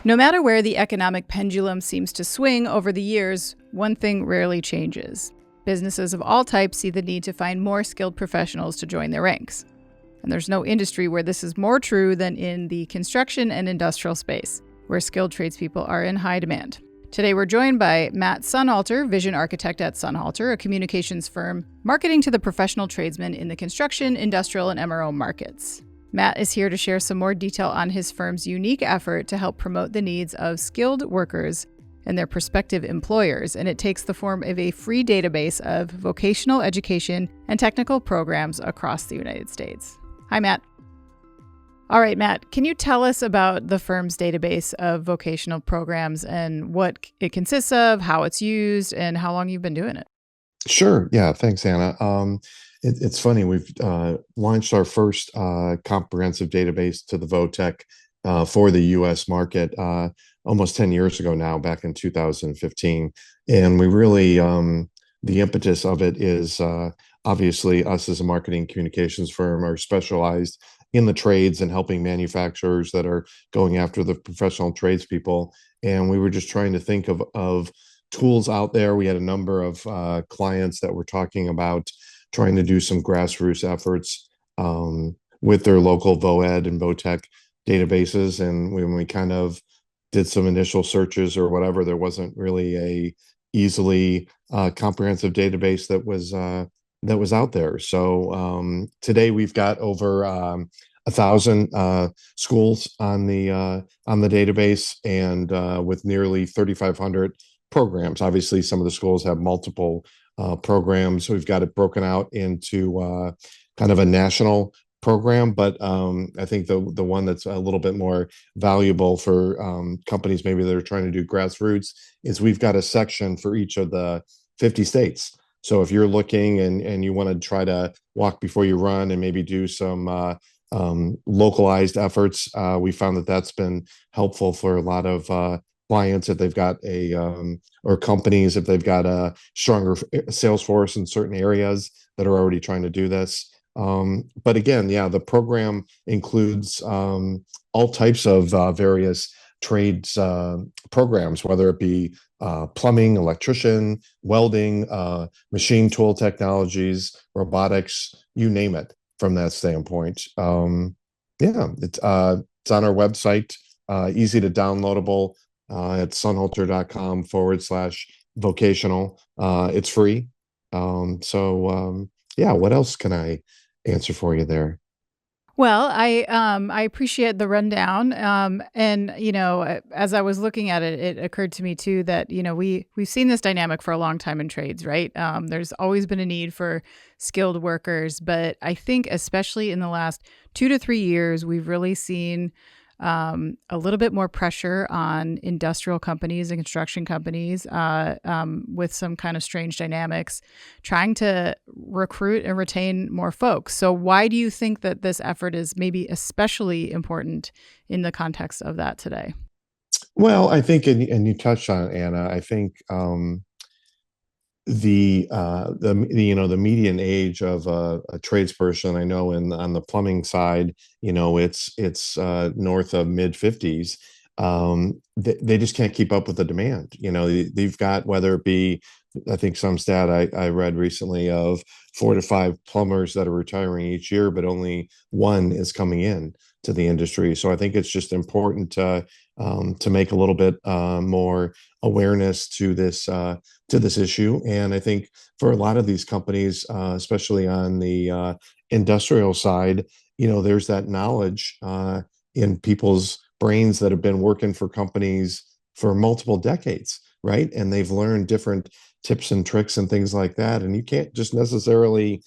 No matter where the economic pendulum seems to swing over the years, one thing rarely changes. Businesses of all types see the need to find more skilled professionals to join their ranks. And there's no industry where this is more true than in the construction and industrial space, where skilled tradespeople are in high demand. Today we're joined by Matt Sonnhalter, vision architect at Sonnhalter, a communications firm marketing to the professional tradesmen in the construction, industrial, and MRO markets. Matt is here to share some more detail on his firm's unique effort to help promote the needs of skilled workers and their prospective employers, and it takes the form of a free database of vocational education and technical programs across the United States. Hi, Matt. All right, Matt, can you tell us about the firm's database of vocational programs and what it consists of, how it's used, and how long you've been doing it? Sure. Yeah. Thanks, Anna. It's funny. We've launched our first comprehensive database to the VOTEC for the U.S. market almost 10 years ago now, back in 2015. And we really, the impetus of it is obviously us as a marketing communications firm are specialized in the trades and helping manufacturers that are going after the professional tradespeople. And we were just trying to think of tools out there. We had a number of clients that were talking about trying to do some grassroots efforts with their local VOED and VOTEC databases. And when we kind of did some initial searches or whatever, there wasn't really a easily comprehensive database that was out there. So today we've got over 1,000 schools on the database, and with nearly 3,500 programs. Obviously, some of the schools have multiple programs. So we've got it broken out into kind of a national program, but I think the one that's a little bit more valuable for companies maybe that are trying to do grassroots is we've got a section for each of the 50 states. So if you're looking and you want to try to walk before you run and maybe do some localized efforts, we found that that's been helpful for a lot of clients if they've got or companies if they've got a stronger sales force in certain areas that are already trying to do this. But again, yeah, the program includes all types of various trades programs, whether it be plumbing, electrician, welding, machine tool technologies, robotics, you name it from that standpoint. Yeah, it's on our website, easy to downloadable at sonnhalter.com/vocational. It's free. Yeah, what else can I answer for you there? Well, I appreciate the rundown, and as I was looking at it, it occurred to me too that we've seen this dynamic for a long time in trades, right? There's always been a need for skilled workers, but I think especially in the last 2 to 3 years, we've really seen a little bit more pressure on industrial companies and construction companies with some kind of strange dynamics, trying to recruit and retain more folks. So why do you think that this effort is maybe especially important in the context of that today? Well, I think, and you touched on it, Anna, I think the median age of a tradesperson, I know on the plumbing side, it's north of mid 50s. They just can't keep up with the demand. They've got, whether it be, I think some stat I read recently of 4 to 5 plumbers that are retiring each year, but only one is coming in to the industry. So I think it's just important to make a little bit more awareness to this issue. And I think for a lot of these companies, especially on the industrial side, there's that knowledge in people's brains that have been working for companies for multiple decades, right? And they've learned different tips and tricks and things like that. And you can't just necessarily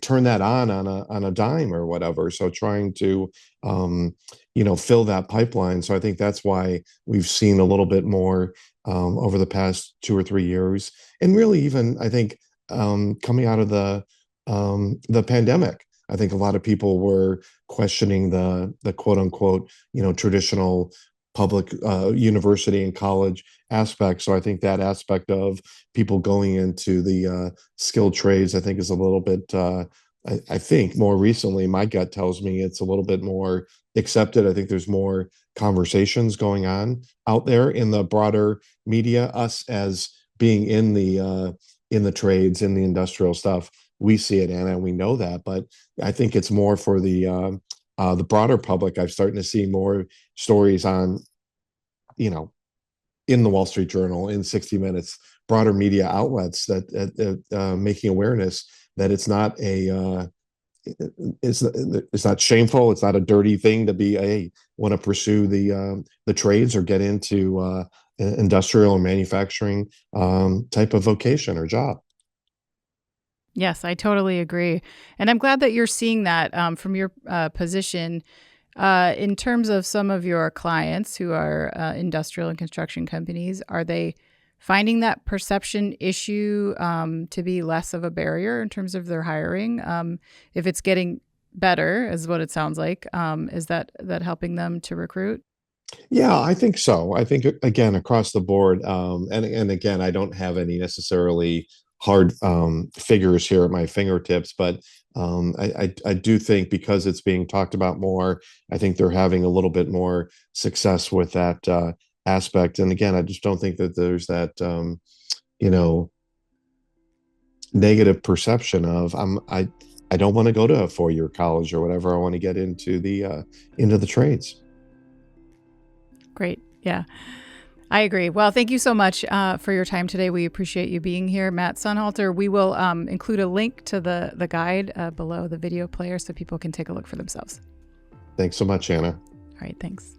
turn that on a dime or whatever. So trying to fill that pipeline. So I think that's why we've seen a little bit more over the past 2 or 3 years, and really even I think coming out of the pandemic. I think a lot of people were questioning the quote unquote traditional public university and college aspect. So I think that aspect of people going into the skilled trades, I think, is a little bit. I think more recently, my gut tells me it's a little bit more accepted. I think there's more conversations going on out there in the broader media. Us as being in the trades, in the industrial stuff, we see it, Anna, and we know that. But I think it's more for the broader public. I'm starting to see more stories on, you know, in the Wall Street Journal, in 60 Minutes, broader media outlets that making awareness that it's not it's not shameful. It's not a dirty thing to be want to pursue the trades or get into industrial or manufacturing type of vocation or job. Yes, I totally agree. And I'm glad that you're seeing that from your position in terms of some of your clients who are industrial and construction companies. Are they finding that perception issue to be less of a barrier in terms of their hiring? If it's getting better, is what it sounds like, is that helping them to recruit? Yeah, I think so. I think again across the board, and again, I don't have any necessarily hard figures here at my fingertips, but I do think because it's being talked about more, I think they're having a little bit more success with that aspect. And again, I just don't think that there's that you know negative perception of I don't want to go to a 4-year college or whatever. I want to get into the trades. Great. Yeah, I agree. Well, thank you so much for your time today. We appreciate you being here, Matt Sonnhalter. We will include a link to the guide below the video player so people can take a look for themselves. Thanks so much, Anna. All right. Thanks.